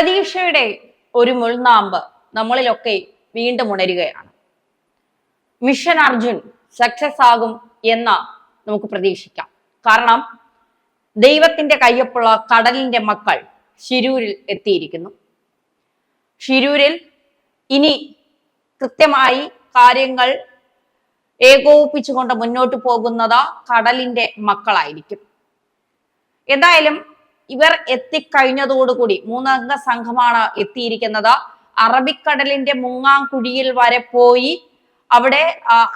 പ്രതീക്ഷയുടെ ഒരു മുൾനാമ്പ് നമ്മളിലൊക്കെ വീണ്ടും ഉണരുകയാണ്. മിഷൻ അർജുൻ സക്സസ് ആകും എന്ന് നമുക്ക് പ്രതീക്ഷിക്കാം. കാരണം ദൈവത്തിന്റെ കയ്യൊപ്പുള്ള കടലിന്റെ മക്കൾ ശിരൂരിൽ എത്തിയിരിക്കുന്നു. ശിരൂരിൽ ഇനി കൃത്യമായി കാര്യങ്ങൾ ഏകോപിപ്പിച്ചുകൊണ്ട് മുന്നോട്ട് പോകുന്നത് കടലിന്റെ മക്കളായിരിക്കും. എന്തായാലും ഇവർ എത്തിക്കഴിഞ്ഞതോടുകൂടി 3 അംഗ സംഘമാണ് എത്തിയിരിക്കുന്നത്. അറബിക്കടലിന്റെ മുങ്ങാംകുഴിയിൽ വരെ പോയി അവിടെ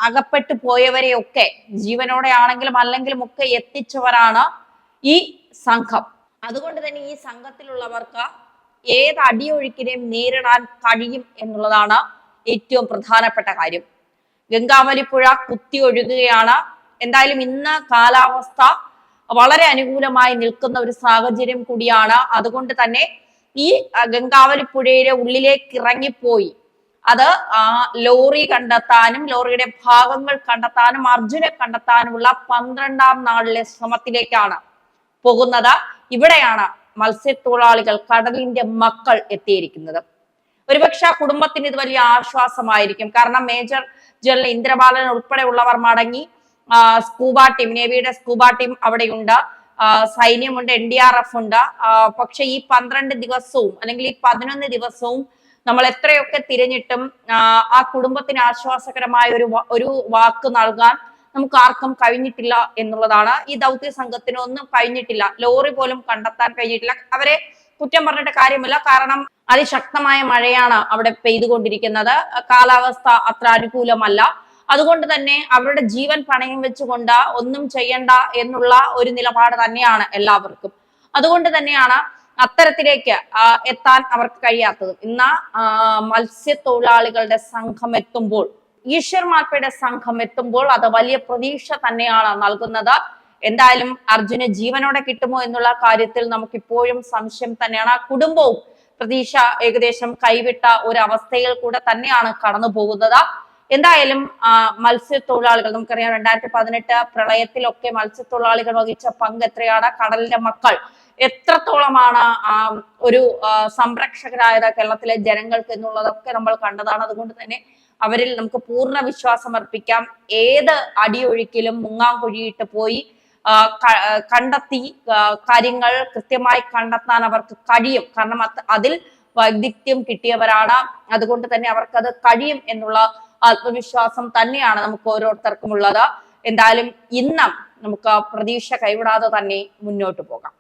അകപ്പെട്ടു പോയവരെയൊക്കെ ജീവനോടെ ആണെങ്കിലും അല്ലെങ്കിലും ഒക്കെ എത്തിച്ചവരാണ് ഈ സംഘം. അതുകൊണ്ട് തന്നെ ഈ സംഘത്തിലുള്ളവർക്ക് ഏത് അടിയൊഴുക്കിനെയും നേരിടാൻ കഴിയും എന്നുള്ളതാണ് ഏറ്റവും പ്രധാനപ്പെട്ട കാര്യം. ഗംഗാവലിപ്പുഴ കുത്തി ഒഴുകുകയാണ്. എന്തായാലും ഇന്ന് കാലാവസ്ഥ വളരെ അനുകൂലമായി നിൽക്കുന്ന ഒരു സാഹചര്യം കൂടിയാണ്. അതുകൊണ്ട് തന്നെ ഈ ഗംഗാവലിപ്പുഴയുടെ ഉള്ളിലേക്ക് ഇറങ്ങിപ്പോയി അത് ലോറി കണ്ടെത്താനും ലോറിയുടെ ഭാഗങ്ങൾ കണ്ടെത്താനും അർജുനെ കണ്ടെത്താനുമുള്ള 12ാം നാളിലെ ശ്രമത്തിലേക്കാണ് പോകുന്നത്. ഇവിടെയാണ് മത്സ്യത്തൊഴിലാളികൾ കടലിന്റെ മക്കൾ എത്തിയിരിക്കുന്നത്. ഒരുപക്ഷെ കുടുംബത്തിന് ഇത് വലിയ ആശ്വാസമായിരിക്കും. കാരണം മേജർ ജനറൽ ഇന്ദ്രബാലൻ ഉൾപ്പെടെയുള്ളവർ മടങ്ങി. സ്കൂബ ടീം, നേവിയുടെ സ്കൂബ ടീം അവിടെയുണ്ട്, സൈന്യമുണ്ട്, NDRF ഉണ്ട്. പക്ഷെ ഈ 12 ദിവസവും അല്ലെങ്കിൽ ഈ 11 ദിവസവും നമ്മൾ എത്രയൊക്കെ തിരഞ്ഞിട്ടും ആ കുടുംബത്തിന് ആശ്വാസകരമായ ഒരു വാക്ക് നൽകാൻ നമുക്ക് ആർക്കും കഴിഞ്ഞിട്ടില്ല എന്നുള്ളതാണ്. ഈ ദൗത്യ സംഘത്തിന് ഒന്നും കഴിഞ്ഞിട്ടില്ല. ലോറി പോലും കണ്ടെത്താൻ കഴിഞ്ഞിട്ടില്ല. അവരെ കുറ്റം പറഞ്ഞിട്ട് കാര്യമില്ല. കാരണം അതിശക്തമായ മഴയാണ് അവിടെ പെയ്തുകൊണ്ടിരിക്കുന്നത്. കാലാവസ്ഥ അത്ര അനുകൂലമല്ല. അതുകൊണ്ട് തന്നെ അവരുടെ ജീവൻ പണയം വെച്ചുകൊണ്ട് ഒന്നും ചെയ്യണ്ട എന്നുള്ള ഒരു നിലപാട് തന്നെയാണ് എല്ലാവർക്കും. അതുകൊണ്ട് തന്നെയാണ് അത്തരത്തിലേക്ക് എത്താൻ അവർക്ക് കഴിയാത്തത്. ഇന്ന് മത്സ്യത്തൊഴിലാളികളുടെ സംഘം എത്തുമ്പോൾ, ഈശ്വർ മാൽപ്പയുടെ സംഘം എത്തുമ്പോൾ അത് വലിയ പ്രതീക്ഷ തന്നെയാണ് നൽകുന്നത്. എന്തായാലും അർജുന് ജീവനോടെ കിട്ടുമോ എന്നുള്ള കാര്യത്തിൽ നമുക്ക് ഇപ്പോഴും സംശയം തന്നെയാണ്. ആ കുടുംബവും പ്രതീക്ഷ ഏകദേശം കൈവിട്ട ഒരു അവസ്ഥയിൽ കൂടെ തന്നെയാണ് കടന്നു പോകുന്നത്. എന്തായാലും മത്സ്യത്തൊഴിലാളികൾ, നമുക്കറിയാം 2018 പ്രളയത്തിലൊക്കെ മത്സ്യത്തൊഴിലാളികൾ വഹിച്ച പങ്ക് എത്രയാണ്, കടലിന്റെ മക്കൾ എത്രത്തോളമാണ് ഒരു സംരക്ഷകരായത് കേരളത്തിലെ ജനങ്ങൾക്ക് എന്നുള്ളതൊക്കെ നമ്മൾ കണ്ടതാണ്. അതുകൊണ്ട് തന്നെ അവരിൽ നമുക്ക് പൂർണ്ണ വിശ്വാസം അർപ്പിക്കാം. ഏത് അടിയൊഴുക്കിലും മുങ്ങാംകുഴിയിട്ട് പോയി കണ്ടെത്തി കാര്യങ്ങൾ കൃത്യമായി കണ്ടെത്താൻ അവർക്ക് കഴിയും. കാരണം അതിൽ വൈദഗ്ധ്യം കിട്ടിയവരാണ്. അതുകൊണ്ട് തന്നെ അവർക്കത് കഴിയും എന്നുള്ള ആത്മവിശ്വാസം തന്നെയാണ് നമുക്ക് ഓരോരുത്തർക്കും ഉള്ളത്. എന്തായാലും ഇന്നും നമുക്ക് പ്രതീക്ഷ കൈവിടാതെ തന്നെ മുന്നോട്ട് പോകാം.